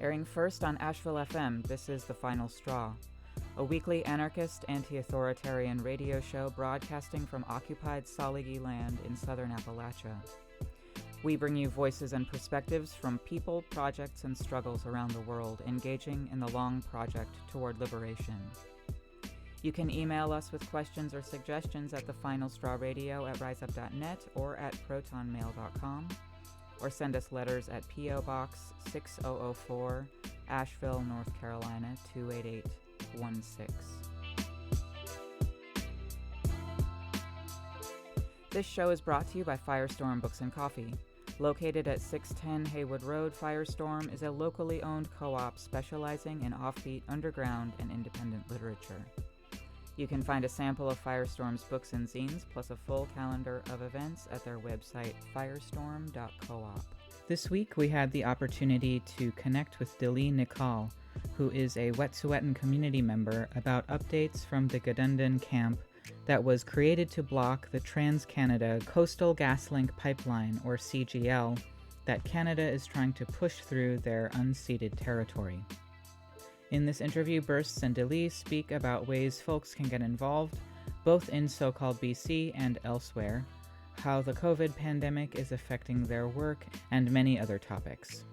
Airing first on Asheville FM, this is The Final Straw, a weekly anarchist, anti-authoritarian radio show broadcasting from occupied Saligi land in southern Appalachia. We bring you voices and perspectives from people, projects, and struggles around the world engaging in the long project toward liberation. You can email us with questions or suggestions at thefinalstrawradio@riseup.net or at protonmail.com, or send us letters at P.O. Box 6004, Asheville, North Carolina 28816. This show is brought to you by Firestorm Books and Coffee. Located at 610 Haywood Road, Firestorm is a locally owned co-op specializing in offbeat, underground, and independent literature. You can find a sample of Firestorm's books and zines, plus a full calendar of events at their website, firestorm.coop. This week, we had the opportunity to connect with Delee Nikal, who is a Wet'suwet'en community member, about updates from the Gidimt'en Camp that was created to block the TransCanada Coastal GasLink pipeline, or CGL, that Canada is trying to push through their un-ceded territory. In this interview, Bursts and Delee speak about ways folks can get involved, both in so-called BC and elsewhere, how the COVID pandemic is affecting their work, and many other topics.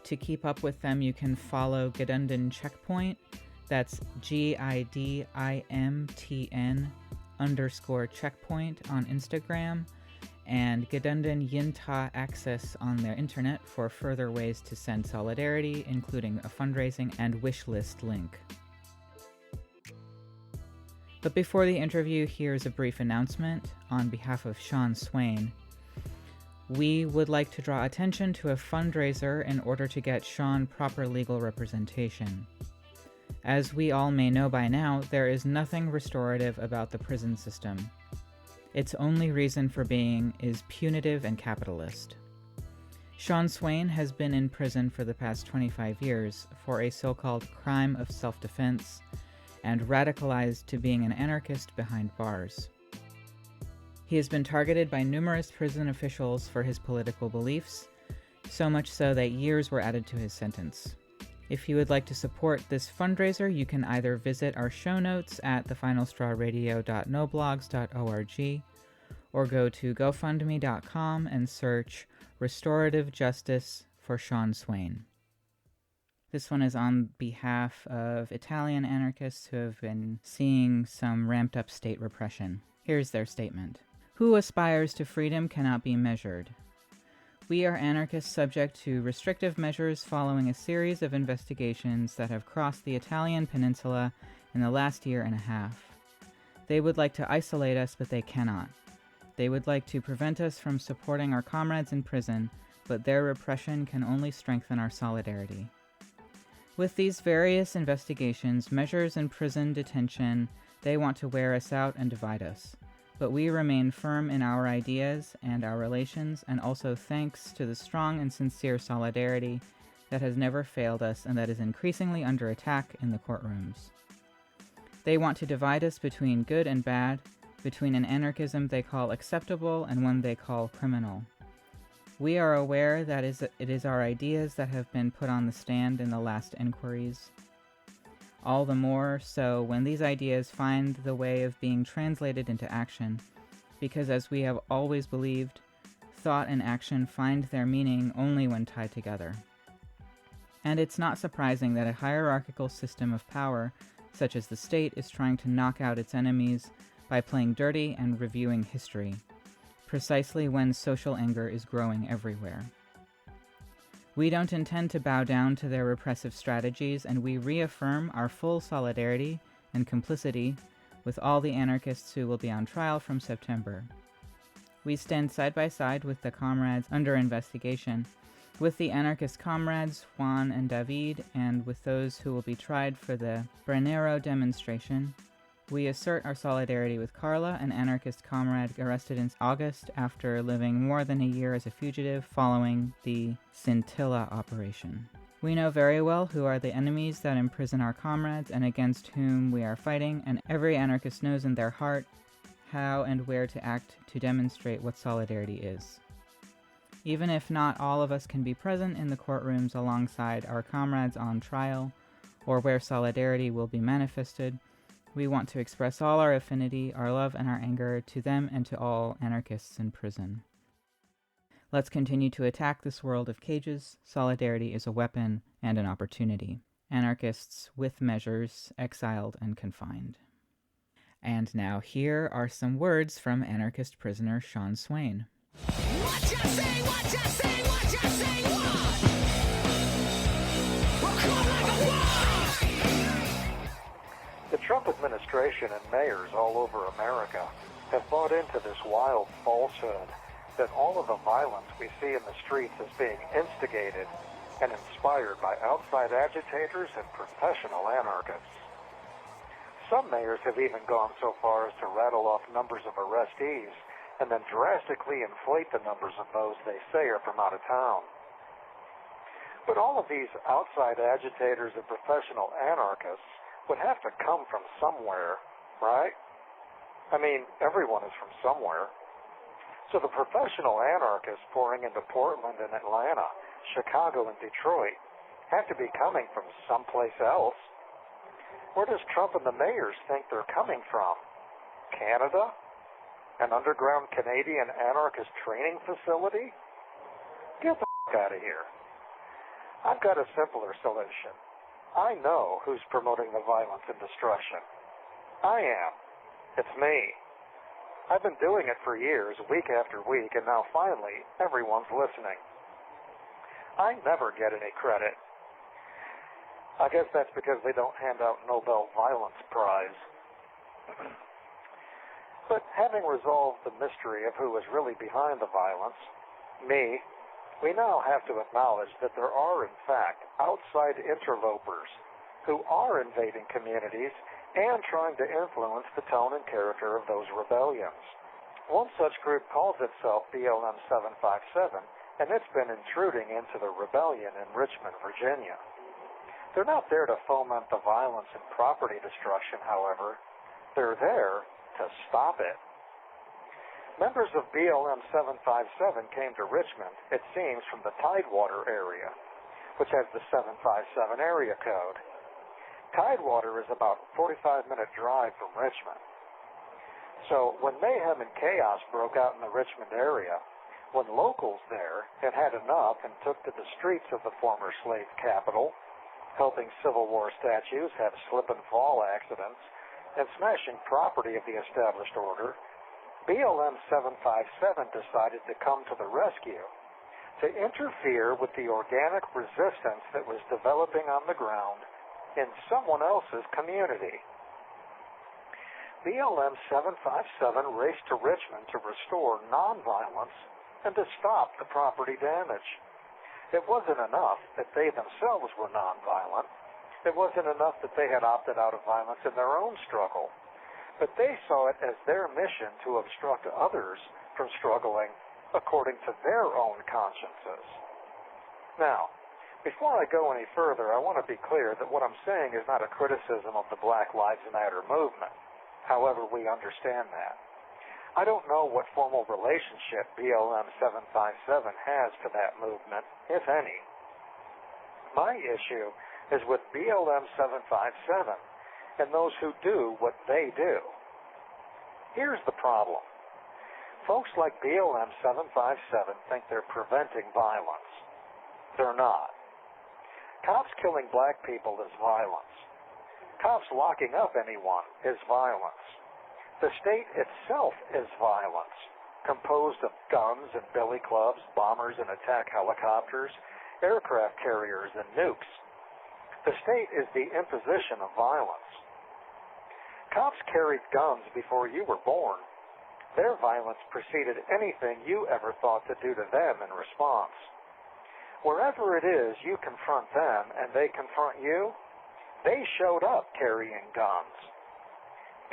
To keep up with them, you can follow Gidimt'en Checkpoint, that's GIDIMTN_checkpoint on Instagram, and Gidimt'en Yinta Access on their internet for further ways to send solidarity, including a fundraising and wish list link. But before the interview, here's a brief announcement on behalf of Sean Swain. We would like to draw attention to a fundraiser in order to get Sean proper legal representation. As we all may know by now, there is nothing restorative about the prison system. Its only reason for being is punitive and capitalist. Sean Swain has been in prison for the past 25 years for a so-called crime of self-defense and radicalized to being an anarchist behind bars. He has been targeted by numerous prison officials for his political beliefs, so much so that years were added to his sentence. If you would like to support this fundraiser, you can either visit our show notes at thefinalstrawradio.noblogs.org or go to gofundme.com and search Restorative Justice for Sean Swain. This one is on behalf of Italian anarchists who have been seeing some ramped up state repression. Here's their statement. Who aspires to freedom cannot be measured. We are anarchists subject to restrictive measures following a series of investigations that have crossed the Italian peninsula in the last year and a half. They would like to isolate us, but they cannot. They would like to prevent us from supporting our comrades in prison, but their repression can only strengthen our solidarity. With these various investigations, measures, and prison detention, they want to wear us out and divide us. But we remain firm in our ideas and our relations, and also thanks to the strong and sincere solidarity that has never failed us and that is increasingly under attack in the courtrooms. They want to divide us between good and bad, between an anarchism they call acceptable and one they call criminal. We are aware that it is our ideas that have been put on the stand in the last inquiries. All the more so when these ideas find the way of being translated into action, because as we have always believed, thought and action find their meaning only when tied together. And it's not surprising that a hierarchical system of power, such as the state, is trying to knock out its enemies by playing dirty and reviewing history, precisely when social anger is growing everywhere. We don't intend to bow down to their repressive strategies, and we reaffirm our full solidarity and complicity with all the anarchists who will be on trial from September. We stand side by side with the comrades under investigation, with the anarchist comrades Juan and David, and with those who will be tried for the Brennero demonstration. We assert our solidarity with Carla, an anarchist comrade arrested in August after living more than a year as a fugitive following the Scintilla operation. We know very well who are the enemies that imprison our comrades and against whom we are fighting, and every anarchist knows in their heart how and where to act to demonstrate what solidarity is. Even if not all of us can be present in the courtrooms alongside our comrades on trial, or where solidarity will be manifested, we want to express all our affinity, our love, and our anger to them and to all anarchists in prison. Let's continue to attack this world of cages. Solidarity is a weapon and an opportunity. Anarchists with measures, exiled and confined. And now here are some words from anarchist prisoner Sean Swain. What you say, what you say, what you say, what? We'll come like a war! The Trump administration and mayors all over America have bought into this wild falsehood that all of the violence we see in the streets is being instigated and inspired by outside agitators and professional anarchists. Some mayors have even gone so far as to rattle off numbers of arrestees and then drastically inflate the numbers of those they say are from out of town. But all of these outside agitators and professional anarchists would have to come from somewhere, right? I mean, everyone is from somewhere. So the professional anarchists pouring into Portland and Atlanta, Chicago and Detroit have to be coming from someplace else. Where does Trump and the mayors think they're coming from? Canada? An underground Canadian anarchist training facility? Get the out of here. I've got a simpler solution. I know who's promoting the violence and destruction. I am. It's me. I've been doing it for years, week after week, and now finally everyone's listening. I never get any credit. I guess that's because they don't hand out Nobel Violence Prize. But having resolved the mystery of who is really behind the violence, me, we now have to acknowledge that there are, in fact, outside interlopers who are invading communities and trying to influence the tone and character of those rebellions. One such group calls itself BLM 757, and it's been intruding into the rebellion in Richmond, Virginia. They're not there to foment the violence and property destruction, however. They're there to stop it. Members of BLM 757 came to Richmond, it seems, from the Tidewater area, which has the 757 area code. Tidewater is about a 45-minute drive from Richmond. So when mayhem and chaos broke out in the Richmond area, when locals there had had enough and took to the streets of the former slave capital, helping Civil War statues have slip and fall accidents, and smashing property of the established order, BLM 757 decided to come to the rescue, to interfere with the organic resistance that was developing on the ground in someone else's community. BLM 757 raced to Richmond to restore nonviolence and to stop the property damage. It wasn't enough that they themselves were nonviolent. It wasn't enough that they had opted out of violence in their own struggle, but they saw it as their mission to obstruct others from struggling according to their own consciences. Now, before I go any further, I want to be clear that what I'm saying is not a criticism of the Black Lives Matter movement, however we understand that. I don't know what formal relationship BLM 757 has to that movement, if any. My issue is with BLM 757 and those who do what they do. Here's the problem. Folks like BLM 757 think they're preventing violence. They're not. Cops killing black people is violence. Cops locking up anyone is violence. The state itself is violence, composed of guns and billy clubs, bombers and attack helicopters, aircraft carriers and nukes. The state is the imposition of violence. Cops carried guns before you were born. Their violence preceded anything you ever thought to do to them in response. Wherever it is you confront them and they confront you, they showed up carrying guns.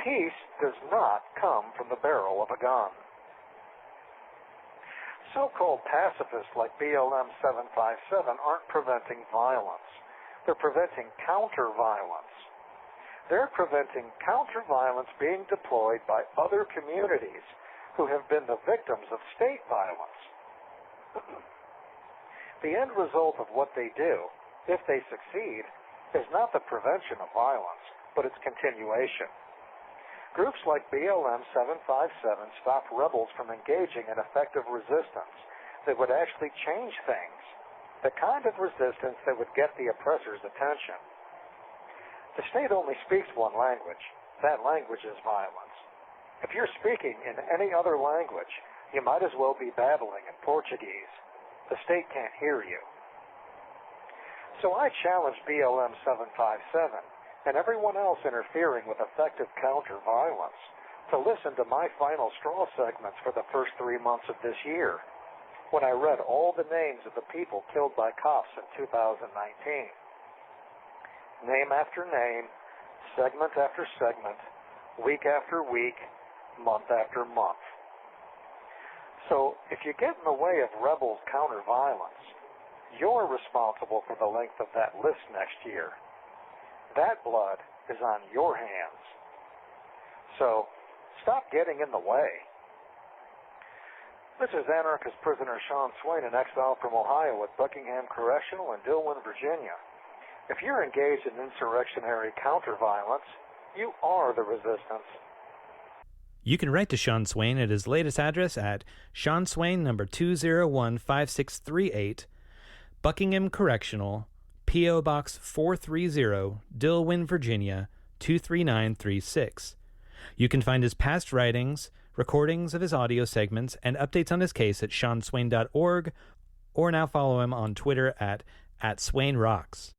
Peace does not come from the barrel of a gun. So-called pacifists like BLM 757 aren't preventing violence. They're preventing counter-violence. They're preventing counter-violence being deployed by other communities who have been the victims of state violence. The end result of what they do, if they succeed, is not the prevention of violence, but its continuation. Groups like BLM 757 stopped rebels from engaging in effective resistance that would actually change things, the kind of resistance that would get the oppressor's attention. The state only speaks one language. That language is violence. If you're speaking in any other language, you might as well be babbling in Portuguese. The state can't hear you. So I challenge BLM 757 and everyone else interfering with effective counter-violence to listen to my final straw segments for the first 3 months of this year, when I read all the names of the people killed by cops in 2019. Name after name, segment after segment, week after week, month after month. So if you get in the way of rebels' counter-violence, you're responsible for the length of that list next year. That blood is on your hands. So stop getting in the way. This is anarchist prisoner Sean Swain, in exile from Ohio at Buckingham Correctional in Dillwyn, Virginia. If you're engaged in insurrectionary counter-violence, you are the resistance. You can write to Sean Swain at his latest address at Sean Swain, number 2015638, Buckingham Correctional, P.O. Box 430, Dillwyn, Virginia, 23936. You can find his past writings, recordings of his audio segments, and updates on his case at seanswain.org, or now follow him on Twitter at @SwainRocks.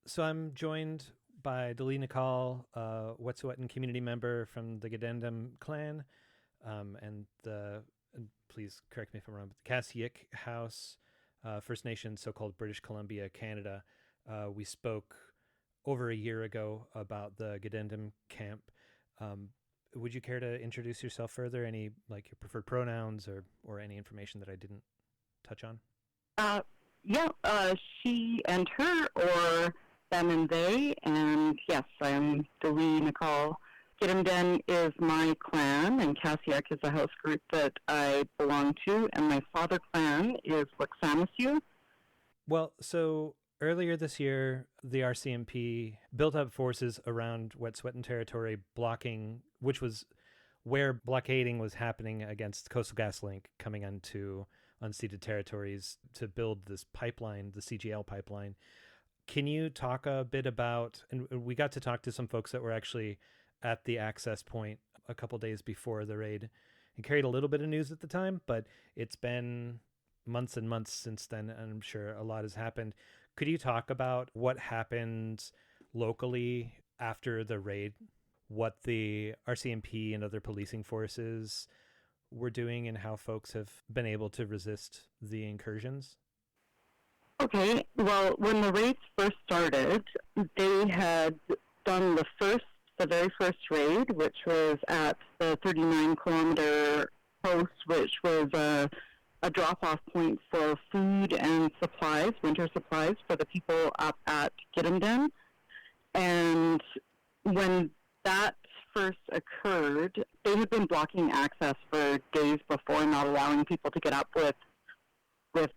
So I'm joined by Delee Nikal, Wet'suwet'en community member from the Gidimt'en clan, and please correct me if I'm wrong, but the GasLink House, First Nation, so-called British Columbia, Canada. We spoke over a year ago about the Gidimt'en Camp. Would you care to introduce yourself further? Any, like, your preferred pronouns or any information that I didn't touch on? She and her, or them and they, and yes, I'm Delee Nikal. Gidimt'en is my clan, and GasLink is a house group that I belong to, and my father clan is Likhtsamisyu. Well, so earlier this year, the RCMP built up forces around Wet'suwet'en territory, blocking, which was where blockading was happening against Coastal GasLink coming onto unceded territories to build this pipeline, the CGL pipeline. Can you talk a bit about, and we got to talk to some folks that were actually at the access point a couple days before the raid and carried a little bit of news at the time, but it's been months and months since then, and I'm sure a lot has happened. Could you talk about what happened locally after the raid, what the RCMP and other policing forces were doing, and how folks have been able to resist the incursions? Okay, well, when the raids first started, they had done the very first raid, which was at the 39-kilometer post, which was a drop-off point for food and supplies, winter supplies, for the people up at Gidimt'en. And when that first occurred, they had been blocking access for days before, not allowing people to get up with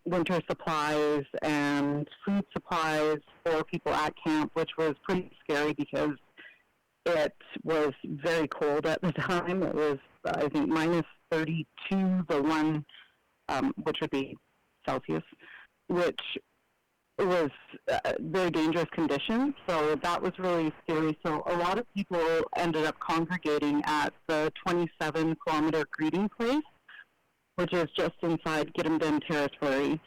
winter supplies and food supplies for people at camp, which was pretty scary because it was very cold at the time. It was, I think, minus 32, the one, which would be Celsius, which was very dangerous conditions. So that was really scary. So a lot of people ended up congregating at the 27-kilometer greeting place, which is just inside Gidimt'en territory.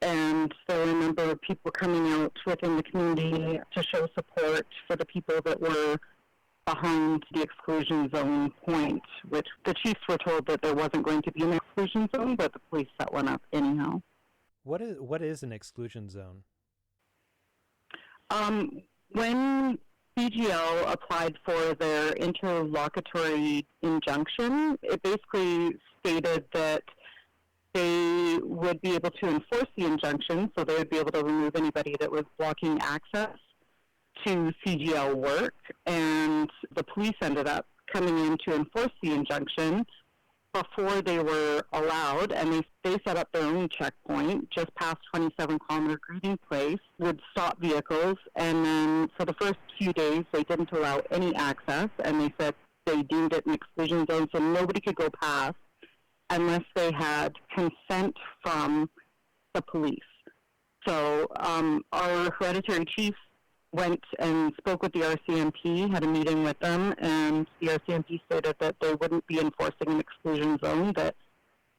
And so I remember people coming out within the community to show support for the people that were behind the exclusion zone point, which the chiefs were told that there wasn't going to be an exclusion zone, but the police set one up anyhow. What is an exclusion zone? When CGL applied for their interlocutory injunction, it basically stated that they would be able to enforce the injunction, so they would be able to remove anybody that was blocking access to CGL work, and the police ended up coming in to enforce the injunction, before they were allowed, and they set up their own checkpoint just past 27-kilometer greeting place, would stop vehicles, and then for the first few days they didn't allow any access, and they said they deemed it an exclusion zone, so nobody could go past unless they had consent from the police. So our hereditary chief went and spoke with the RCMP, had a meeting with them, and the RCMP stated that they wouldn't be enforcing an exclusion zone, that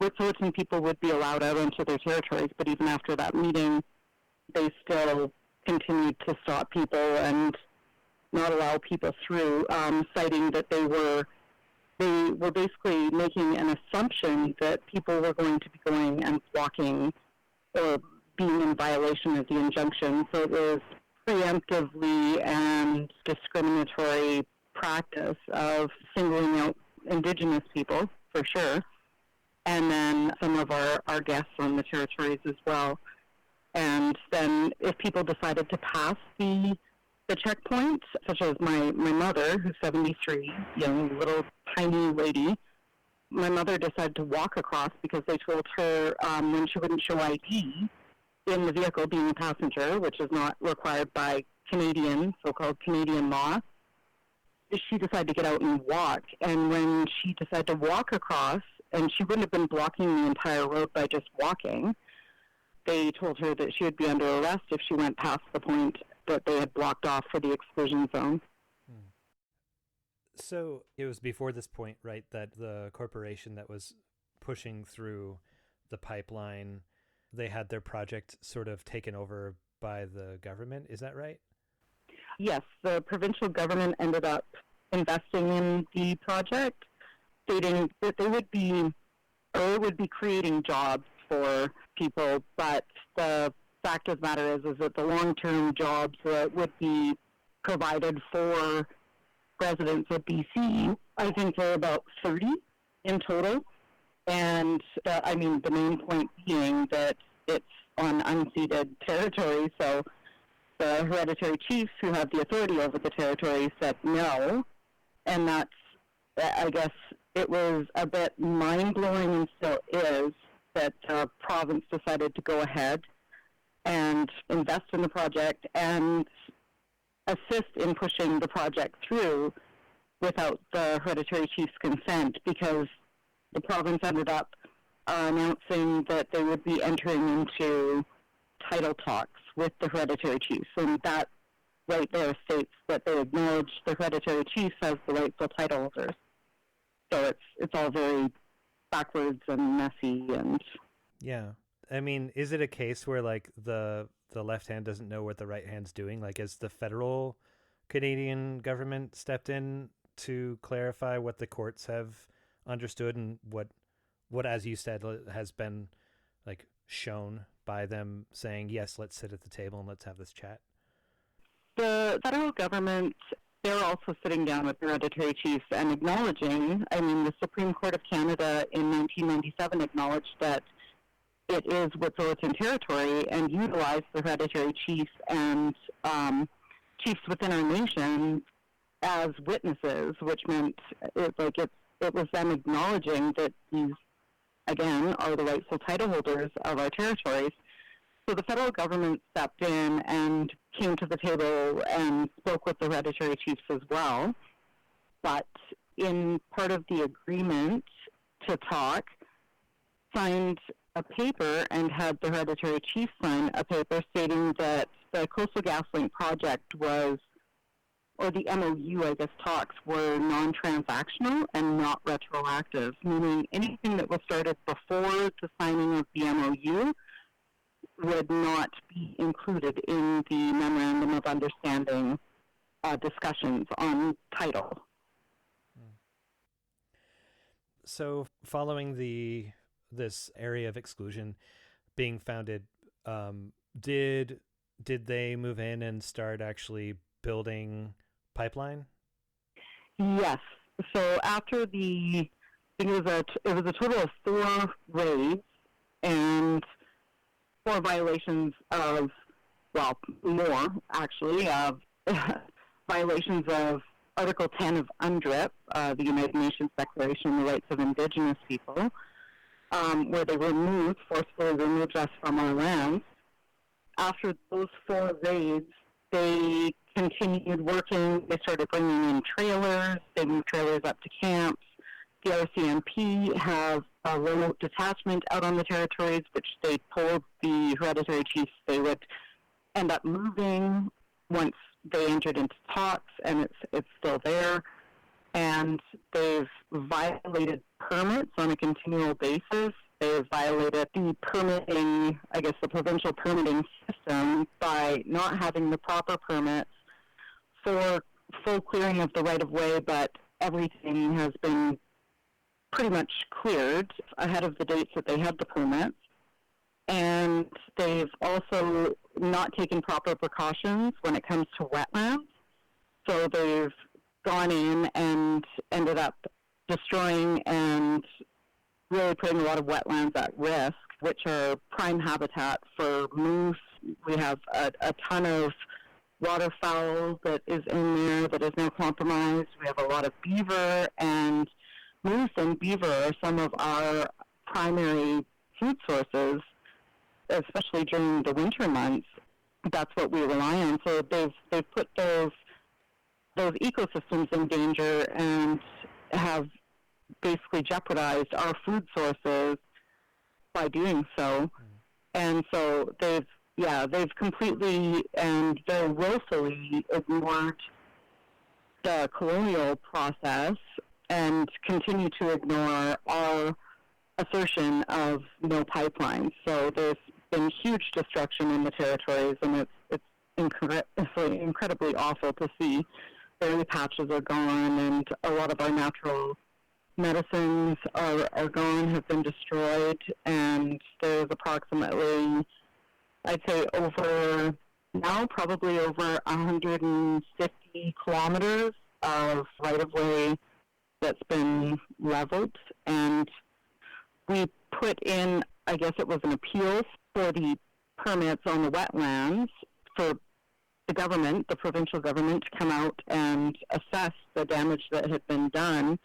Wet'suwet'en people would be allowed out into their territories, but even after that meeting, they still continued to stop people and not allow people through, citing that they were basically making an assumption that people were going to be going and blocking or being in violation of the injunction. So it was preemptively and discriminatory practice of singling out Indigenous people, for sure, and then some of our guests on the territories as well. And then if people decided to pass the checkpoint, such as my mother, who's 73, young, little, tiny lady, my mother decided to walk across because they told her when she wouldn't show ID in the vehicle being a passenger, which is not required by Canadian, so-called Canadian law, she decided to get out and walk. And when she decided to walk across, and she wouldn't have been blocking the entire road by just walking, they told her that she would be under arrest if she went past the point that they had blocked off for the exclusion zone. So it was before this point, right, that the corporation that was pushing through the pipeline, they had their project sort of taken over by the government. Is that right? Yes, the provincial government ended up investing in the project, stating that they would be creating jobs for people, but the fact of the matter is that the long-term jobs that would be provided for residents of BC, I think there are about 30 in total. And the main point being that it's on unceded territory, so the hereditary chiefs who have the authority over the territory said no, and that's, I guess, it was a bit mind-blowing and still is that the province decided to go ahead and invest in the project and assist in pushing the project through without the hereditary chief's consent, because the province ended up announcing that they would be entering into title talks with the hereditary chiefs, and that right there states that they acknowledge the hereditary chiefs as the rightful title holders. So it's all very backwards and messy. And yeah, I mean, is it a case where like the left hand doesn't know what the right hand's doing? Like, has the federal Canadian government stepped in to clarify what the courts have understood and what as you said has been like shown by them saying, yes, let's sit at the table and let's have this chat? The federal government, they're also sitting down with the hereditary chiefs and acknowledging, the Supreme Court of Canada in 1997 acknowledged that it is Wet'suwet'en territory and utilized the hereditary chiefs and chiefs within our nation as witnesses, which meant it was them acknowledging that these, again, are the rightful title holders of our territories. So the federal government stepped in and came to the table and spoke with the hereditary chiefs as well. But in part of the agreement to talk, signed a paper and had the hereditary chief sign a paper stating that the Coastal GasLink project was, or the MOU, I guess, talks were non-transactional and not retroactive, meaning anything that was started before the signing of the MOU would not be included in the Memorandum of Understanding discussions on title. So following this area of exclusion being founded, did they move in and start actually building pipeline? Yes. So after it was a total of 4 raids and 4 violations of, well, more actually, of violations of Article 10 of UNDRIP, the United Nations Declaration on the Rights of Indigenous People, where they forcefully removed us from our lands. After those 4 raids, they continued working. They started bringing in trailers. They moved trailers up to camps. The RCMP have a remote detachment out on the territories, which they told the hereditary chiefs they would end up moving once they entered into talks, and it's still there. And they've violated permits on a continual basis. They've violated the permitting, I guess the provincial permitting system, by not having the proper permits for full clearing of the right-of-way, but everything has been pretty much cleared ahead of the dates that they had the permits. And they've also not taken proper precautions when it comes to wetlands. So they've gone in and ended up destroying and really putting a lot of wetlands at risk, which are prime habitat for moose. We have a ton of waterfowl that is in there that is now compromised. We have a lot of beaver, and moose and beaver are some of our primary food sources, especially during the winter months. That's what we rely on. So they've put those ecosystems in danger and have basically jeopardized our food sources by doing so. And so they've completely and very willfully ignored the colonial process and continue to ignore our assertion of no pipelines. So there's been huge destruction in the territories, and it's incredibly awful to see. Berry patches are gone, and a lot of our natural medicines are gone, have been destroyed, and there's approximately, I'd say probably over 150 kilometers of right-of-way that's been leveled. And we put in, I guess it was an appeal for the permits on the wetlands for the government, the provincial government, to come out and assess the damage that had been done.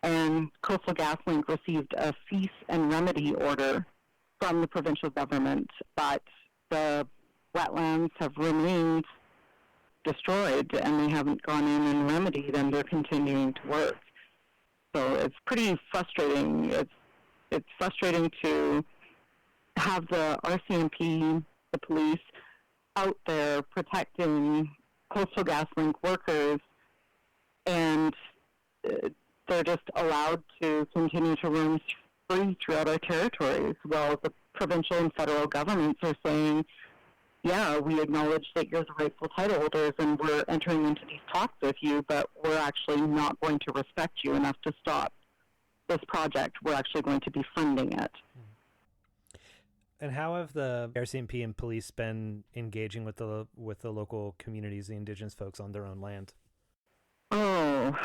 And Coastal GasLink received a cease and remedy order from the provincial government, but the wetlands have remained destroyed, and they haven't gone in and remedied, and they're continuing to work. So it's pretty frustrating. It's frustrating to have the RCMP, the police, out there protecting Coastal GasLink workers, and they're just allowed to continue to roam free throughout our territories, while the provincial and federal governments are saying, yeah, we acknowledge that you're the rightful title holders and we're entering into these talks with you, but we're actually not going to respect you enough to stop this project. We're actually going to be funding it. And how have the RCMP and police been engaging with the local communities, the Indigenous folks on their own land? Oh,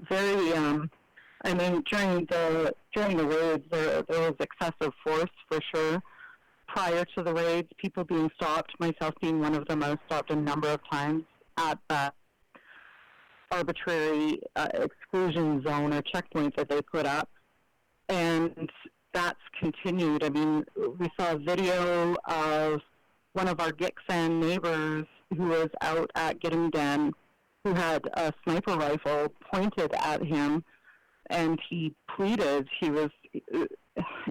very. I mean, during the raids, there was excessive force for sure. Prior to the raids, people being stopped, myself being one of them, I was stopped a number of times at that arbitrary exclusion zone or checkpoint that they put up, and that's continued. I mean, we saw a video of one of our Gidimt'en neighbors who was out at Gidimt'en, who had a sniper rifle pointed at him, and he pleaded. He was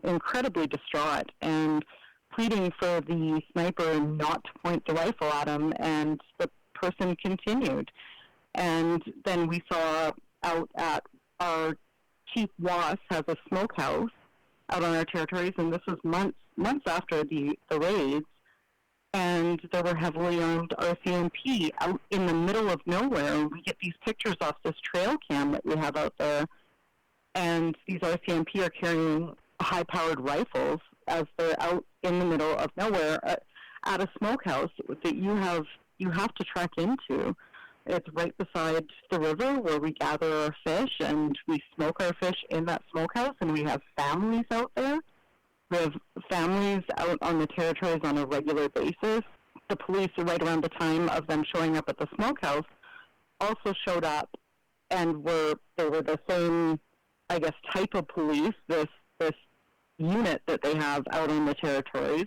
incredibly distraught and pleading for the sniper not to point the rifle at him, and the person continued. And then we saw out at our Chief Wass has a smokehouse out on our territories, and this was months after the raids, and there were heavily armed RCMP out in the middle of nowhere. We get these pictures off this trail cam that we have out there, and these RCMP are carrying high-powered rifles as they're out in the middle of nowhere at a smokehouse that you have to trek into. It's right beside the river where we gather our fish, and we smoke our fish in that smokehouse, and we have families out there. We have families out on the territories on a regular basis. The police, right around the time of them showing up at the smokehouse, also showed up and they were the same, I guess, type of police, this unit that they have out on the territories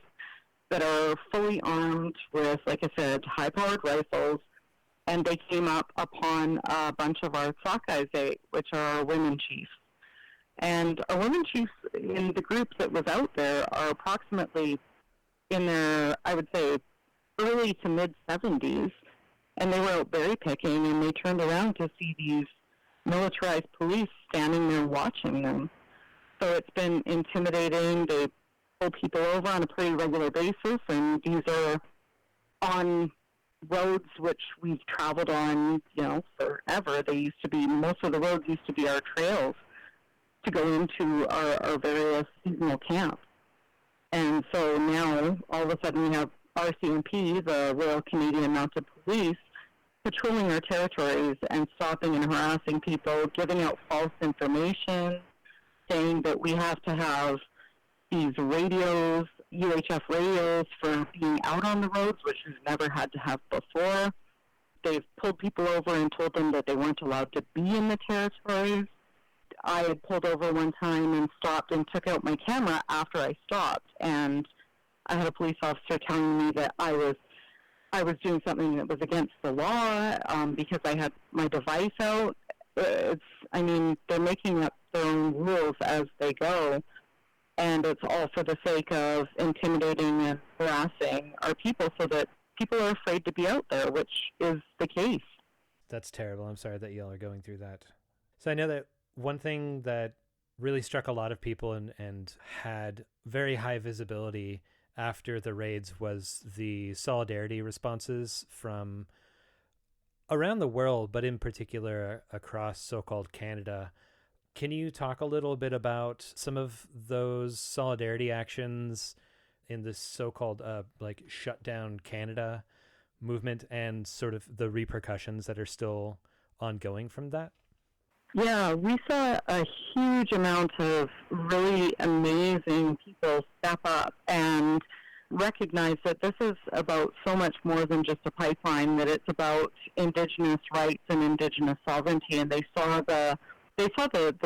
that are fully armed with, like I said, high-powered rifles, and they came up upon a bunch of our Sockeye, which are our women chiefs. And our women chiefs in the group that was out there are approximately in their, I would say, early to mid-70s, and they were out berry picking, and they turned around to see these militarized police standing there watching them. So it's been intimidating. They pull people over on a pretty regular basis, and these are on roads which we've traveled on, forever. Most of the roads used to be our trails to go into our various seasonal camps. And so now, all of a sudden, we have RCMP, the Royal Canadian Mounted Police, patrolling our territories and stopping and harassing people, giving out false information, saying that we have to have these radios, UHF radios, for being out on the roads, which we've never had to have before. They've pulled people over and told them that they weren't allowed to be in the territories. I had pulled over one time and stopped and took out my camera after I stopped, and I had a police officer telling me that I was doing something that was against the law because I had my device out. They're making up their own rules as they go, and it's all for the sake of intimidating and harassing our people so that people are afraid to be out there, which is the case. That's terrible. I'm sorry that y'all are going through that. So I know that one thing that really struck a lot of people and had very high visibility after the raids was the solidarity responses from around the world, but in particular across so-called Canada. Can you talk a little bit about some of those solidarity actions in this so-called Shut Down Canada movement and sort of the repercussions that are still ongoing from that? Yeah, we saw a huge amount of really amazing people step up and recognize that this is about so much more than just a pipeline, that it's about Indigenous rights and Indigenous sovereignty, and they saw the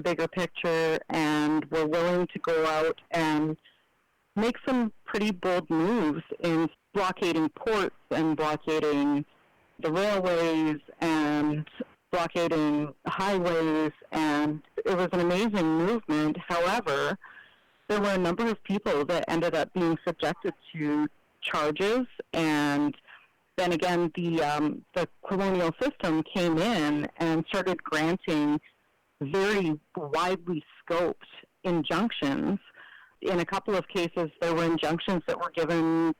bigger picture and were willing to go out and make some pretty bold moves in blockading ports and blockading the railways and blockading highways, and it was an amazing movement. However, there were a number of people that ended up being subjected to charges, and then again, the colonial system came in and started granting very widely scoped injunctions. In a couple of cases, there were injunctions that were given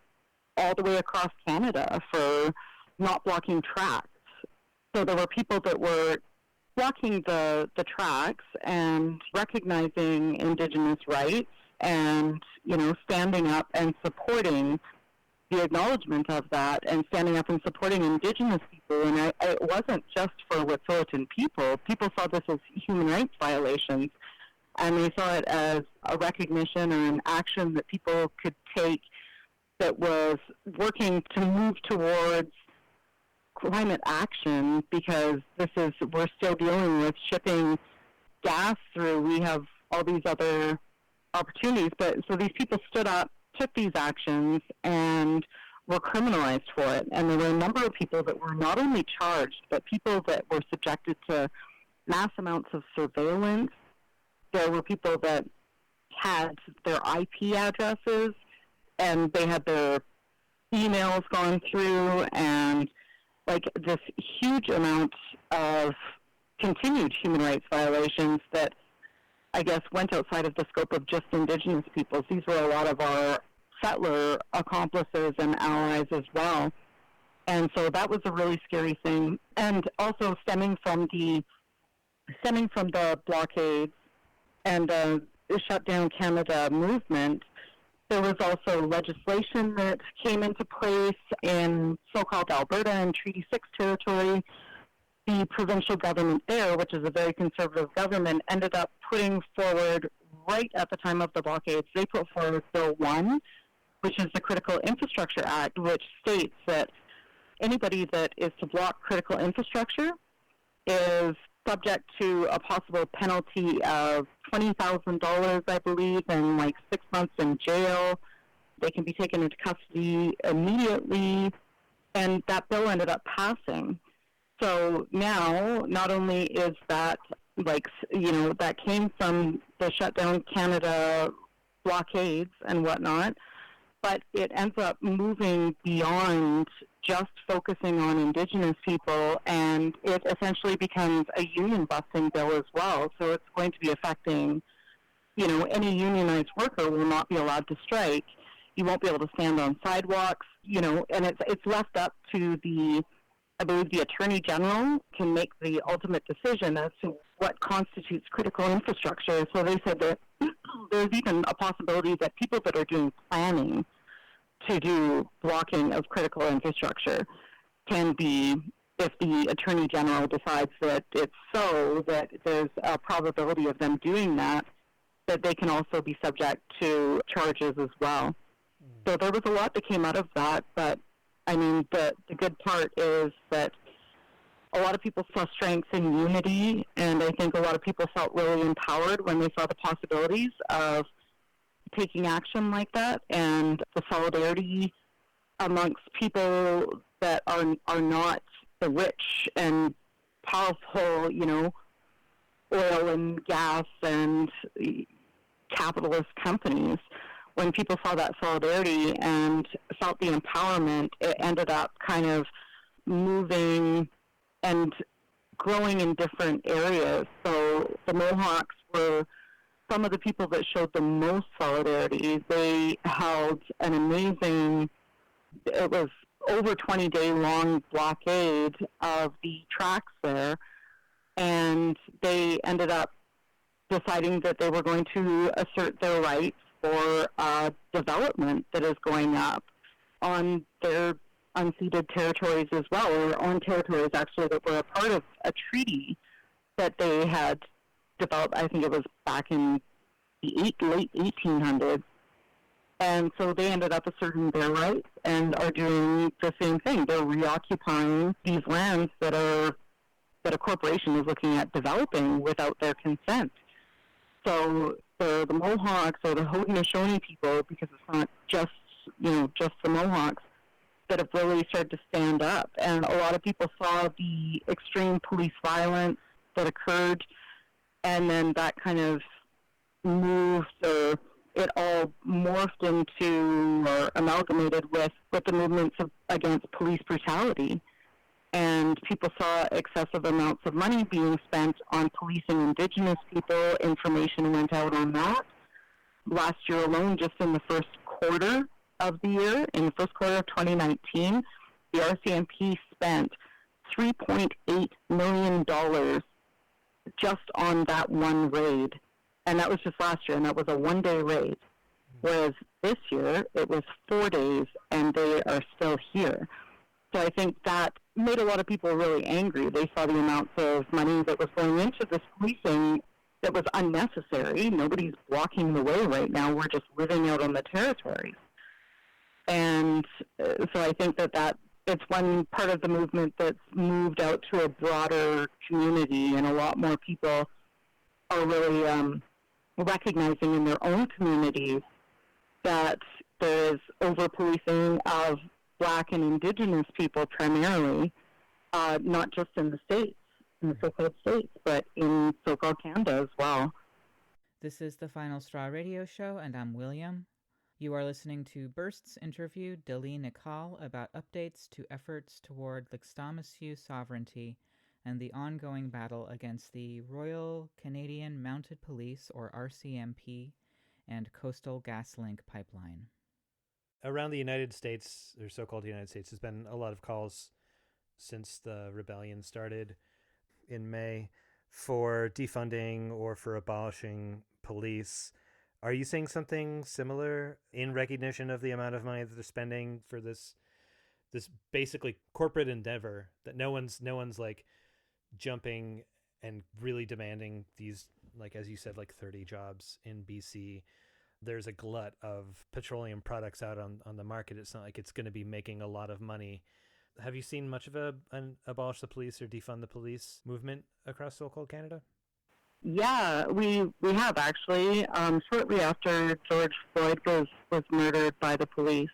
all the way across Canada for not blocking tracks. So there were people that were blocking the tracks and recognizing Indigenous rights and, standing up and supporting the acknowledgement of that and standing up and supporting Indigenous people. And it wasn't just for Wet'suwet'en people. People saw this as human rights violations, and they saw it as a recognition or an action that people could take that was working to move towards climate action, because we're still dealing with shipping gas through. We have all these other opportunities, but so these people stood up, took these actions, and were criminalized for it. And there were a number of people that were not only charged, but people that were subjected to mass amounts of surveillance. There were people that had their IP addresses, and they had their emails gone through, and this huge amount of continued human rights violations that I guess went outside of the scope of just Indigenous peoples. These were a lot of our settler accomplices and allies as well. And so that was a really scary thing. And also stemming from the blockades and the Shut Down Canada movement, there was also legislation that came into place in so-called Alberta and Treaty 6 territory. The provincial government there, which is a very conservative government, ended up putting forward, right at the time of the blockades, they put forward Bill 1, which is the Critical Infrastructure Act, which states that anybody that is to block critical infrastructure is subject to a possible penalty of $20,000, I believe, and like 6 months in jail. They can be taken into custody immediately, and that bill ended up passing. So now, not only is that, that came from the shutdown Canada blockades and whatnot, but it ends up moving beyond just focusing on Indigenous people, and it essentially becomes a union-busting bill as well. So it's going to be affecting, any unionized worker will not be allowed to strike. You won't be able to stand on sidewalks, and it's left up to I believe the Attorney General can make the ultimate decision as to what constitutes critical infrastructure. So they said that there's even a possibility that people that are doing planning to do blocking of critical infrastructure can be, if the Attorney General decides that it's so, that there's a probability of them doing that they can also be subject to charges as well. So there was a lot that came out of that, but I mean, the good part is that a lot of people saw strength in unity, and I think a lot of people felt really empowered when they saw the possibilities of taking action like that, and the solidarity amongst people that are not the rich and powerful, oil and gas and capitalist companies. When people saw that solidarity and felt the empowerment, it ended up kind of moving and growing in different areas. So the Mohawks were some of the people that showed the most solidarity. They held an amazing, it was over 20-day long blockade of the tracks there, and they ended up deciding that they were going to assert their rights for development that is going up on their unceded territories as well, or on territories actually that were a part of a treaty that they had developed. I think it was back in the late 1800s. And so they ended up asserting their rights and are doing the same thing. They're reoccupying these lands that a corporation is looking at developing without their consent. So the Mohawks or the Haudenosaunee people, because it's not just the Mohawks, that have really started to stand up. And a lot of people saw the extreme police violence that occurred, and then that kind of moved, or it all morphed into or amalgamated with the movements against police brutality. And people saw excessive amounts of money being spent on policing Indigenous people. Information went out on that. Last year alone, just in the first quarter of the year, in the first quarter of 2019, the RCMP spent $3.8 million just on that one raid. And that was just last year, and that was a one-day raid. Whereas this year, it was 4 days, and they are still here. So I think that made a lot of people really angry. They saw the amounts of money that was going into this policing that was unnecessary. Nobody's blocking the way right now. We're just living out on the territories. And so I think that it's one part of the movement that's moved out to a broader community, and a lot more people are really recognizing in their own communities that there is over-policing of Black and Indigenous people primarily, not just in the States, in the so-called States, but in so-called Canada as well. This is the Final Straw Radio Show, and I'm William. You are listening to Bursts interview Delee Nikal about updates to efforts toward Likhtsamisyu sovereignty and the ongoing battle against the Royal Canadian Mounted Police, or RCMP, and Coastal GasLink pipeline. Around the United States, or so-called United States, there's been a lot of calls since the rebellion started in May for defunding or for abolishing police. Are you seeing something similar in recognition of the amount of money that they're spending for this basically corporate endeavor, that no one's like jumping and really demanding these, like, as you said, like 30 jobs in BC? There's a glut of petroleum products out on the market. It's not like it's going to be making a lot of money Have you seen much of an abolish the police or defund the police movement across so-called Canada? Yeah, we have actually. Shortly after George Floyd was murdered by the police,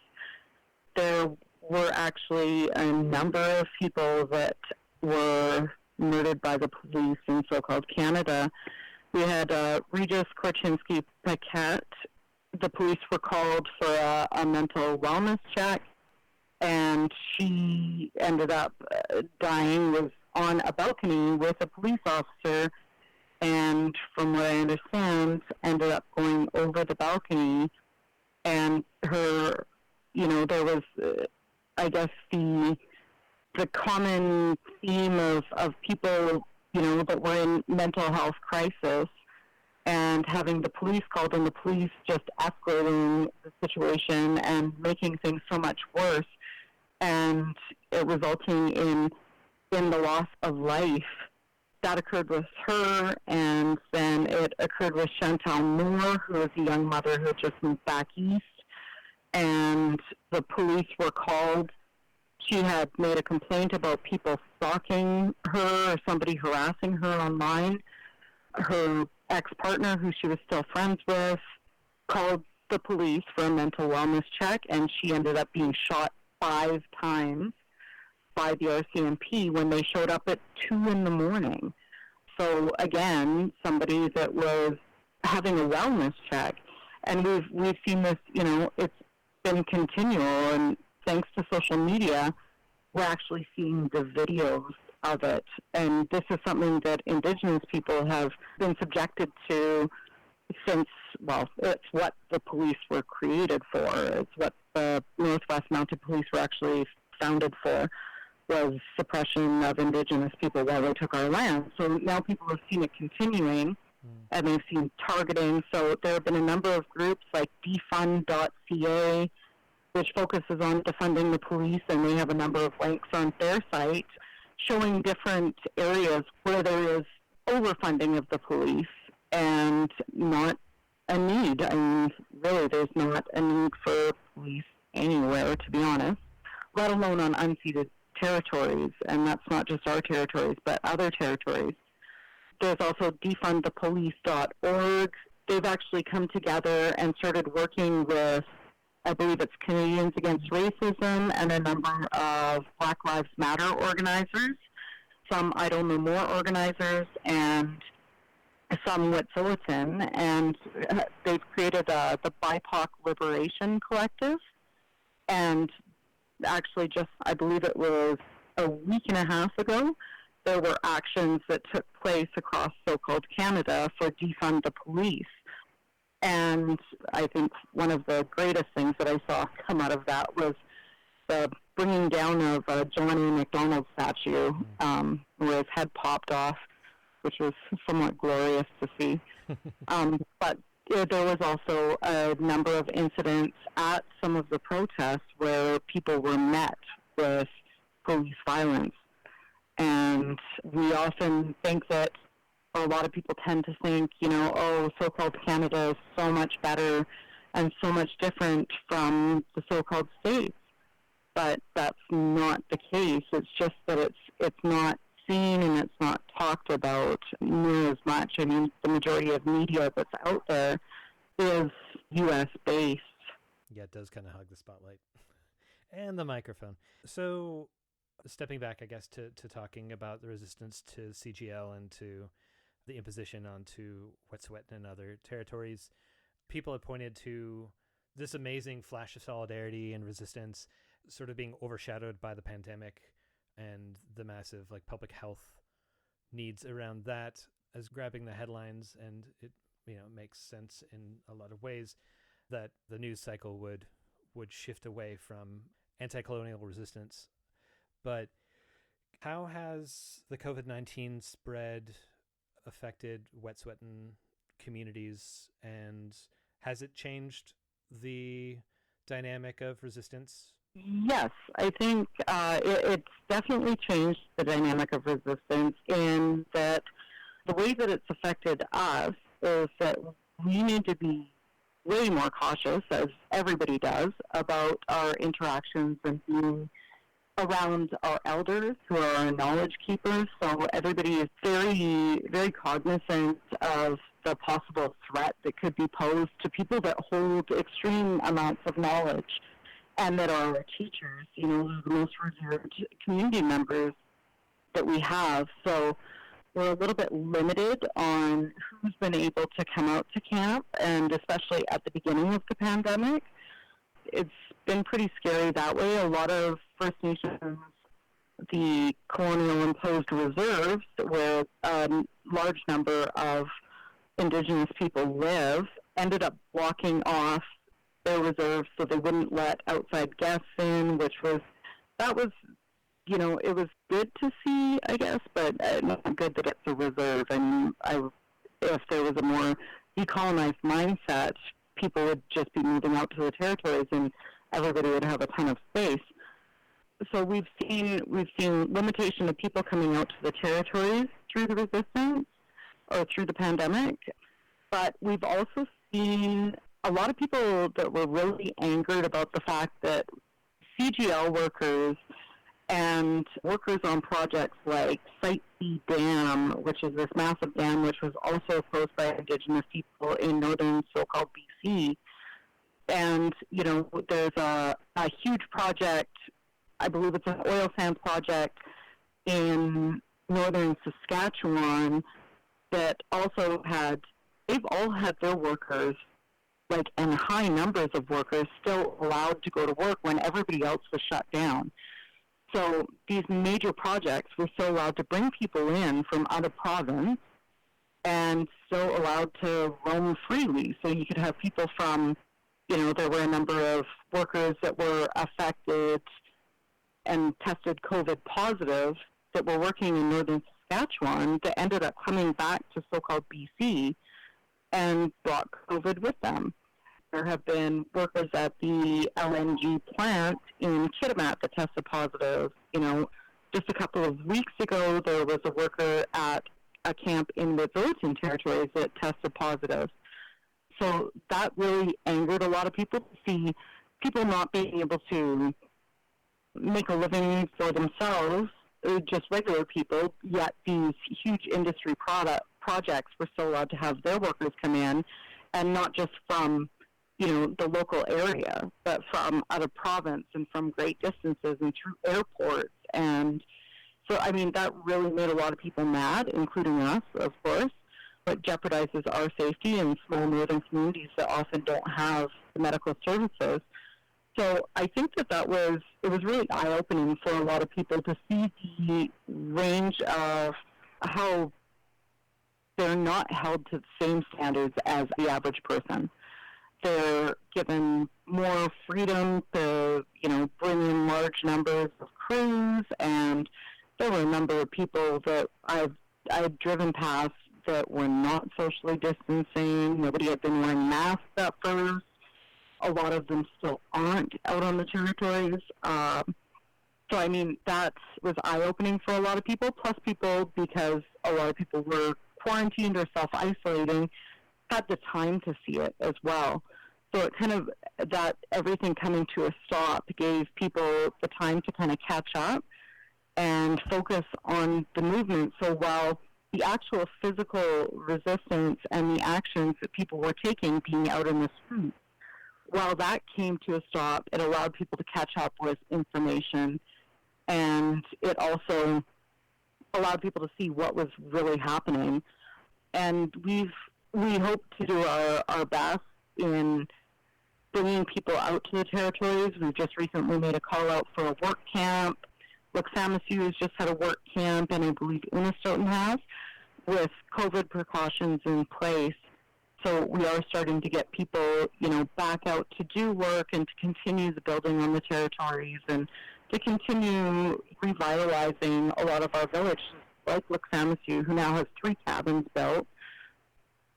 there were actually a number of people that were murdered by the police in so-called Canada. We had Regis Korchinski-Paquette. The police were called for a mental wellness check, and she ended up dying, was on a balcony with a police officer, and from what I understand, ended up going over the balcony, and her, there was, I guess, the common theme of people, that were in mental health crisis, and having the police called, and the police just escalating the situation and making things so much worse, and it resulting in the loss of life. That occurred with her, and then it occurred with Chantal Moore, who was a young mother who had just moved back east, and the police were called. She had made a complaint about people stalking her or somebody harassing her online. Her ex-partner, who she was still friends with, called the police for a mental wellness check, and she ended up being shot 5 times by the RCMP when they showed up at 2 a.m. So again, somebody that was having a wellness check, and we've seen this, it's been continual, and thanks to social media, we're actually seeing the videos of it, and this is something that Indigenous people have been subjected to since, it's what the police were created for. It's what the Northwest Mounted Police were actually founded for, was suppression of Indigenous people while they took our land. So now people have seen it continuing, and they've seen targeting. So there have been a number of groups like defund.ca, which focuses on defunding the police, and they have a number of links on their site showing different areas where there is overfunding of the police and not a need. I mean, really, there's not a need for police anywhere, to be honest, let alone on unceded territories, and that's not just our territories, but other territories. There's also defundthepolice.org. They've actually come together and started working with, I believe it's Canadians Against Racism and a number of Black Lives Matter organizers, some I Don't Know More organizers, and some Wet'suwet'en, and they've created the BIPOC Liberation Collective, and actually just, I believe it was a week and a half ago, there were actions that took place across so-called Canada for defund the police. And I think one of the greatest things that I saw come out of that was the bringing down of John A. MacDonald's statue, where his head popped off, which was somewhat glorious to see. But there was also a number of incidents at some of the protests where people were met with police violence. And we often think that, or a lot of people tend to think, so-called Canada is so much better and so much different from the so-called States. But that's not the case. It's just that it's not seen and it's not talked about near as much. I mean, the majority of media that's out there is U.S.-based. Yeah, it does kind of hug the spotlight and the microphone. So stepping back, I guess, to talking about the resistance to CGL and to the imposition onto Wet'suwet'en and other territories, people have pointed to this amazing flash of solidarity and resistance sort of being overshadowed by the pandemic and the massive public health needs around that as grabbing the headlines, and it makes sense in a lot of ways that the news cycle would shift away from anti-colonial resistance. But how has the COVID-19 spread affected Wet'suwet'en communities, and has it changed the dynamic of resistance? Yes, I think it's definitely changed the dynamic of resistance in that the way that it's affected us is that we need to be way more cautious, as everybody does, about our interactions and being around our elders who are our knowledge keepers. So everybody is very, very cognizant of the possible threat that could be posed to people that hold extreme amounts of knowledge and that are our teachers, you know, the most revered community members that we have. So we're a little bit limited on who's been able to come out to camp, and especially at the beginning of the pandemic. It's been pretty scary that way. A lot of First Nations, the colonial-imposed reserves, where a large number of Indigenous people live, ended up blocking off their reserves so they wouldn't let outside guests in, that was, you know, it was good to see, I guess, but not good that it's a reserve. And if there was a more decolonized mindset, people would just be moving out to the territories and everybody would have a ton of space. So we've seen limitation of people coming out to the territories through the resistance or through the pandemic, but we've also seen a lot of people that were really angered about the fact that CGL workers and workers on projects like Site C Dam, which is this massive dam which was also opposed by Indigenous people in northern so-called BC. And, you know, there's a huge project, I believe it's an oil sands project in northern Saskatchewan that also they've all had their workers, like, and high numbers of workers still allowed to go to work when everybody else was shut down. So these major projects were still allowed to bring people in from out of province and still allowed to roam freely. So you could have people from, you know, there were a number of workers that were affected and tested COVID positive that were working in northern Saskatchewan that ended up coming back to so-called BC and brought COVID with them. There have been workers at the LNG plant in Kitimat that tested positive. You know, just a couple of weeks ago, there was a worker at a camp in the Wilton territories that tested positive. So that really angered a lot of people to see people not being able to make a living for themselves, just regular people, yet these huge industry projects were still allowed to have their workers come in, and not just from, you know, the local area, but from out of province and from great distances and through airports. And so, I mean, that really made a lot of people mad, including us, of course. But jeopardizes our safety in small northern communities that often don't have the medical services. So I think it was really eye-opening for a lot of people to see the range of how they're not held to the same standards as the average person. They're given more freedom to, you know, bring in large numbers of crews, and there were a number of people that I've driven past that were not socially distancing. Nobody had been wearing masks at first. A lot of them still aren't out on the territories. So, I mean, that was eye-opening for a lot of people, plus people, because a lot of people were quarantined or self-isolating, had the time to see it as well. So it kind of, that everything coming to a stop gave people the time to kind of catch up and focus on the movement. So while the actual physical resistance and the actions that people were taking, being out in the streets, while that came to a stop, it allowed people to catch up with information, and it also allowed people to see what was really happening. And we hope to do our best in bringing people out to the territories. We've just recently made a call out for a work camp. Likhtsamisyu has just had a work camp, and I believe Unistoten has, with COVID precautions in place. So we are starting to get people, you know, back out to do work and to continue the building on the territories and to continue revitalizing a lot of our villages, like Likhtsamisyu, who now has 3 cabins built.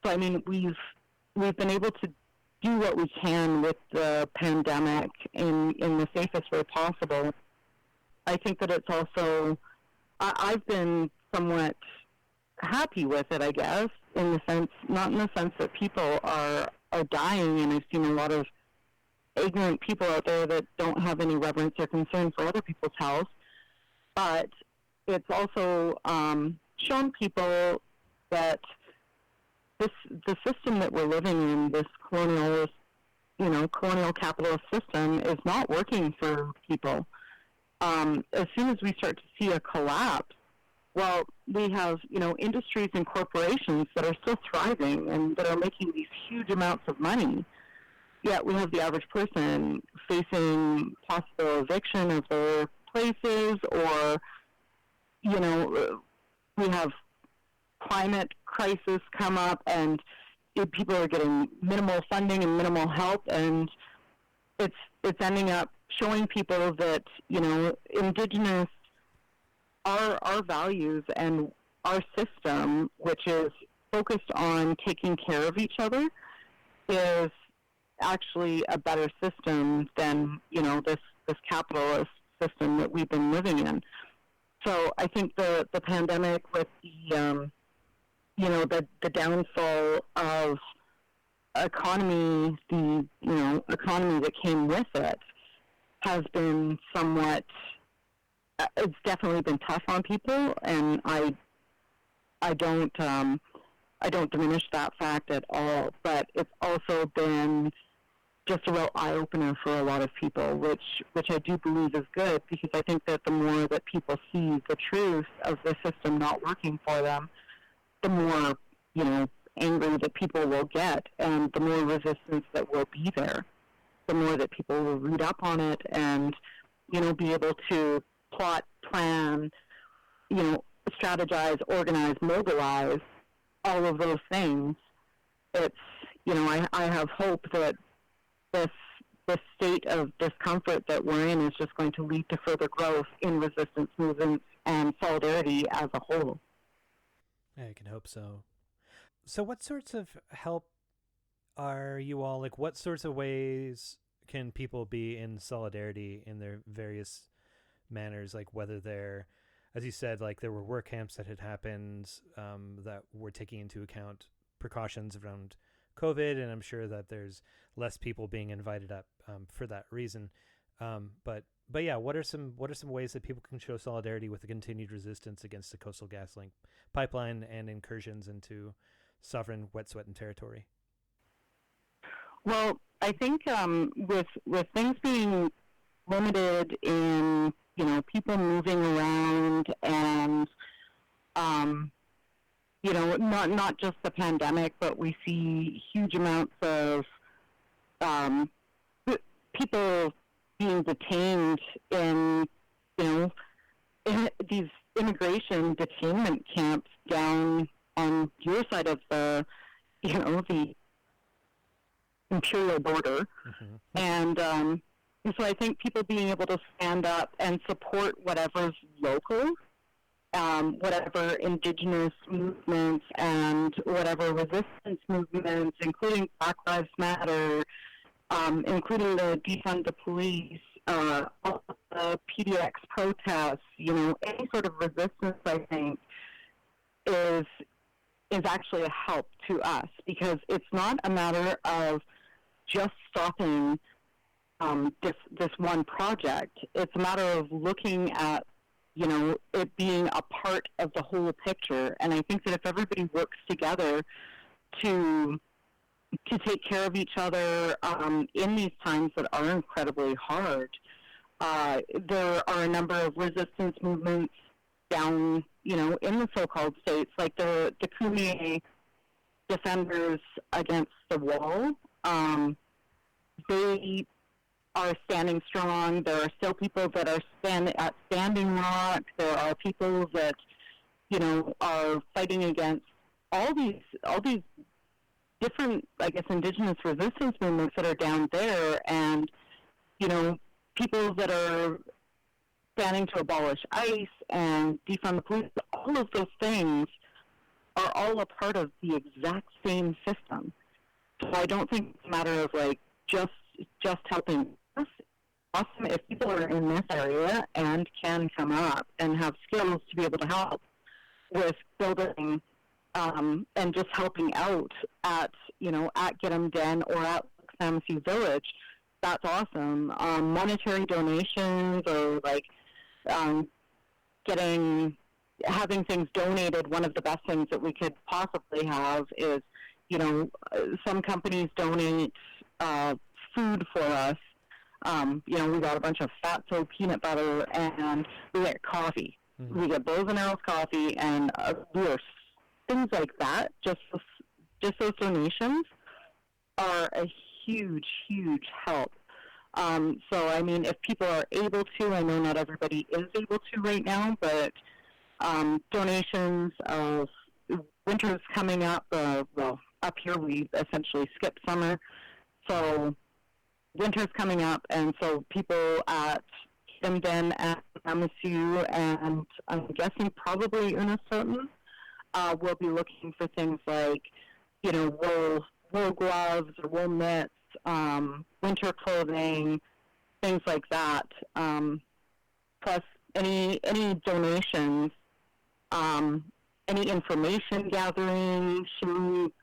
So, I mean, we've been able to do what we can with the pandemic in the safest way possible. I think that it's also, I've been somewhat happy with it, I guess, in the sense, not in the sense that people are dying, and I've seen a lot of ignorant people out there that don't have any reverence or concern for other people's health, but it's also shown people that the system that we're living in, this colonial capitalist system, is not working for people. As soon as we start to see a collapse, well, we have, industries and corporations that are still thriving and that are making these huge amounts of money. Yet we have the average person facing possible eviction of their places, or, we have climate crisis come up and people are getting minimal funding and minimal help, and it's ending up showing people that, Indigenous, our values and our system, which is focused on taking care of each other, is actually a better system than, this capitalist system that we've been living in. So I think the pandemic, with the downfall of economy, the economy that came with it, has been somewhat. It's definitely been tough on people, and I don't diminish that fact at all. But it's also been just a real eye-opener for a lot of people, which I do believe is good, because I think that the more that people see the truth of the system not working for them, the more, angry that people will get, and the more resistance that will be there. The more that people will read up on it and, be able to plot, plan, strategize, organize, mobilize, all of those things. It's, I have hope that this state of discomfort that we're in is just going to lead to further growth in resistance movements and solidarity as a whole. I can hope so. So what sorts of help are you all, like, what sorts of ways can people be in solidarity in their various manners? Like, whether they're, as you said, like, there were work camps that had happened that were taking into account precautions around COVID, and I'm sure that there's less people being invited up for that reason. But yeah, what are some ways that people can show solidarity with the continued resistance against the Coastal GasLink pipeline and incursions into sovereign wet Swetin territory? Well, I think with things being limited in, people moving around, and not just the pandemic, but we see huge amounts of people being detained in, in these immigration detainment camps down on your side of the, the imperial border. Mm-hmm. And so I think people being able to stand up and support whatever's local, whatever Indigenous movements and whatever resistance movements, including Black Lives Matter, including the defund the police, all the PDX protests, any sort of resistance, I think, is actually a help to us, because it's not a matter of just stopping this one project. It's a matter of looking at, it being a part of the whole picture. And I think that if everybody works together to take care of each other in these times that are incredibly hard, there are a number of resistance movements down, in the so-called states, like the Kumeyaay Defenders Against the Wall. They are standing strong. There are still people that are at Standing Rock. There are people that, are fighting against all these different, I guess, Indigenous resistance movements that are down there, and, people that are standing to abolish ICE and defund the police. All of those things are all a part of the exact same system. So I don't think it's a matter of, like, just helping us. Awesome if people are in this area and can come up and have skills to be able to help with building and just helping out at Gidimt'en or at Likhtsamisyu village. that's awesome. Monetary donations or like having things donated. One of the best things that we could possibly have is, some companies donate food for us. We got a bunch of fatso peanut butter, and we get coffee. Mm-hmm. We get Bows and Arrows coffee, and things like that. Just those donations are a huge, huge help. So, I mean, if people are able to, I know not everybody is able to right now, but donations of winter's coming up. Up here we essentially skip summer. So winter's coming up, and so people at Gidimt'en Camp and I'm guessing probably un-ceded will be looking for things like, wool gloves or wool mitts, winter clothing, things like that. Plus any donations, any information gathering,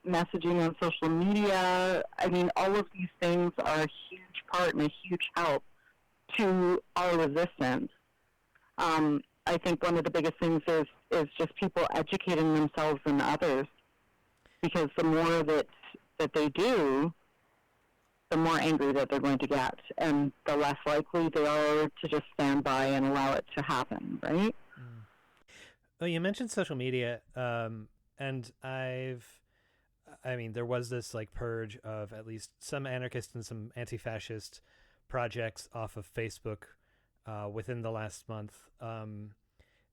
messaging on social media. I mean, all of these things are a huge part and a huge help to our resistance. I think one of the biggest things is just people educating themselves and others, because the more that they do, the more angry that they're going to get, and the less likely they are to just stand by and allow it to happen, right? Oh, you mentioned social media, and there was this like purge of at least some anarchist and some anti-fascist projects off of Facebook within the last month,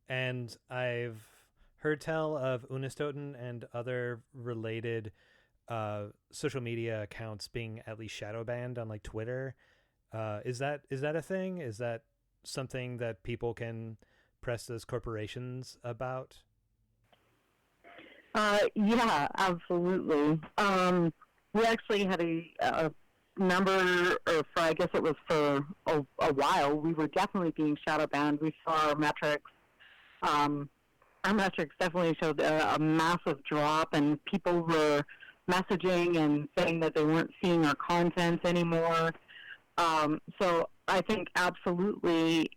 and I've heard tell of un-ceded and other related social media accounts being at least shadow banned on like Twitter. Is that a thing? Is that something that people can press those corporations about? Yeah, absolutely. We actually had a number, or for, I guess it was for a while, we were definitely being shadow banned. We saw our metrics. Our metrics definitely showed a massive drop, and people were messaging and saying that they weren't seeing our content anymore. So I think absolutely,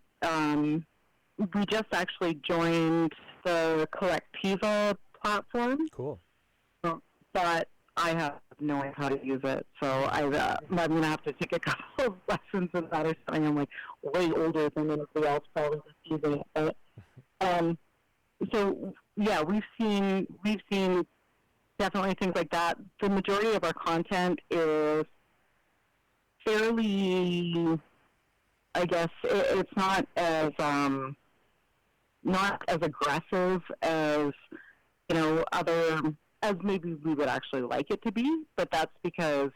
we just actually joined the Collectiva platform. Cool. But I have no idea how to use it, so I'm going to have to take a couple of lessons in that or something. I'm like way older than anybody else probably just using it. But, so yeah, we've seen definitely things like that. The majority of our content is fairly, I guess, it's not as aggressive as as maybe we would actually like it to be, but that's because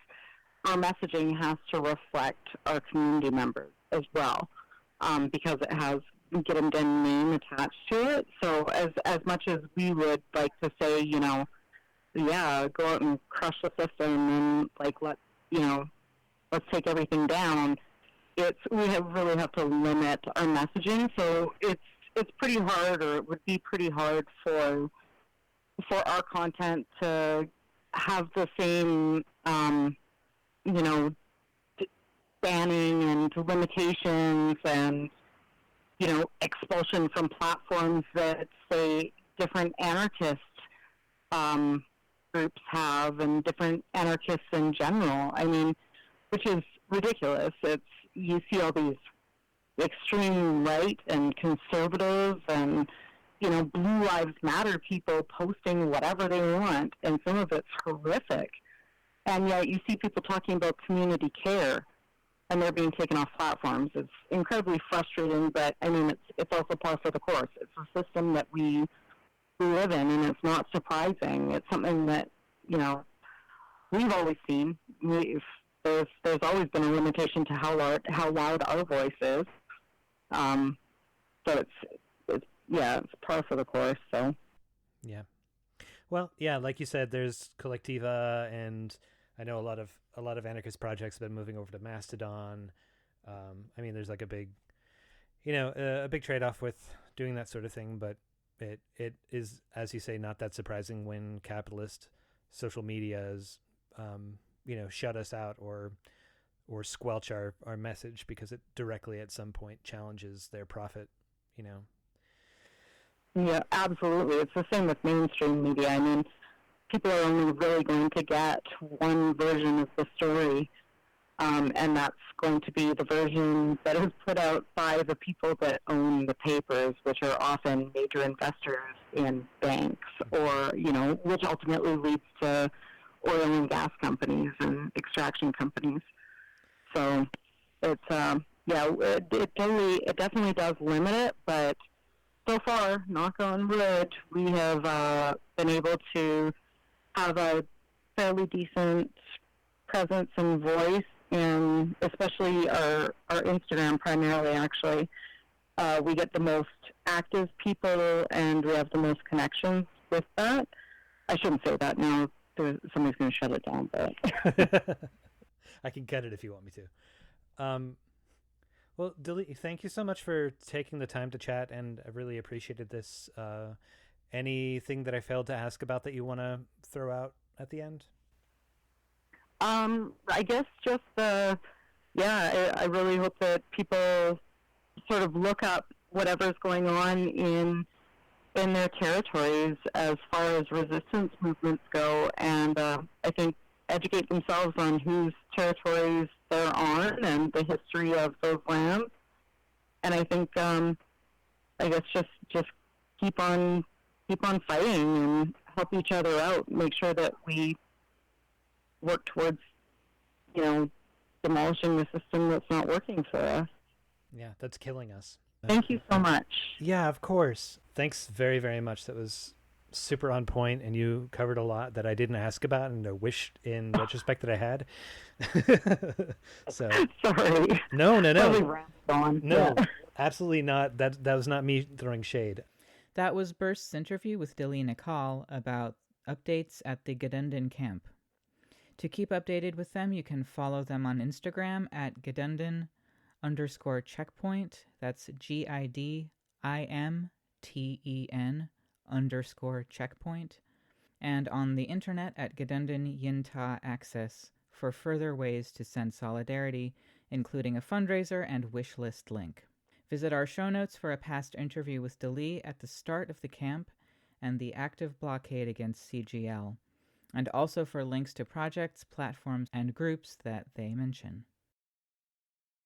our messaging has to reflect our community members as well, because it has Gidimt'en name attached to it. So as much as we would like to say, yeah, go out and crush the system and let's take everything down, we really have to limit our messaging. So it's pretty hard, or it would be pretty hard for our content to have the same, banning and limitations and, expulsion from platforms that, say, different anarchist groups have, and different anarchists in general. I mean, which is ridiculous. You see all these extreme right and conservative and, Blue Lives Matter people posting whatever they want, and some of it's horrific. And yet you see people talking about community care, and they're being taken off platforms. It's incredibly frustrating, but, I mean, it's also par for the course. It's a system that we live in, and it's not surprising. It's something that, we've always seen. There's always been a limitation to how loud our voice is. So it's par for the course. So yeah, well, yeah, like you said, there's Collectiva, and I know a lot of anarchist projects have been moving over to Mastodon. I mean, there's like a big trade-off with doing that sort of thing, but it is, as you say, not that surprising when capitalist social media is shut us out or or squelch our message because it directly at some point challenges their profit, you know. Yeah, absolutely. It's the same with mainstream media. I mean, people are only really going to get one version of the story, and that's going to be the version that is put out by the people that own the papers, which are often major investors in banks, or, you know, which ultimately leads to oil and gas companies and extraction companies. So it's, it definitely does limit it, but so far, knock on wood, we have been able to have a fairly decent presence and voice, and especially our Instagram primarily, actually. We get the most active people, and we have the most connections with that. I shouldn't say that now. Somebody's going to shut it down, but... I can cut it if you want me to. Well, Delee, thank you so much for taking the time to chat, and I really appreciated this. Anything that I failed to ask about that you want to throw out at the end? I guess just I really hope that people sort of look up whatever's going on in their territories as far as resistance movements go, and I think educate themselves on whose territories they're on and the history of those lands. And I think, I guess just keep on fighting and help each other out. Make sure that we work towards, you know, demolishing the system that's not working for us. Yeah, that's killing us. Thank you so much. Yeah, of course. Thanks very, very much. That was super on point, and you covered a lot that I didn't ask about and I wished in retrospect that I had. So sorry. No. On. No, Yeah. absolutely not. That was not me throwing shade. That was Burst's interview with Delee Nikal about updates at the Gidimt'en Camp. To keep updated with them, you can follow them on Instagram at Gidimt'en_checkpoint. That's GIDIMTEN_checkpoint. And on the internet at Gidimt'en Yintah Access for further ways to send solidarity, including a fundraiser and wish list link. Visit our show notes for a past interview with Delee at the start of the camp and the active blockade against CGL, and also for links to projects, platforms, and groups that they mention.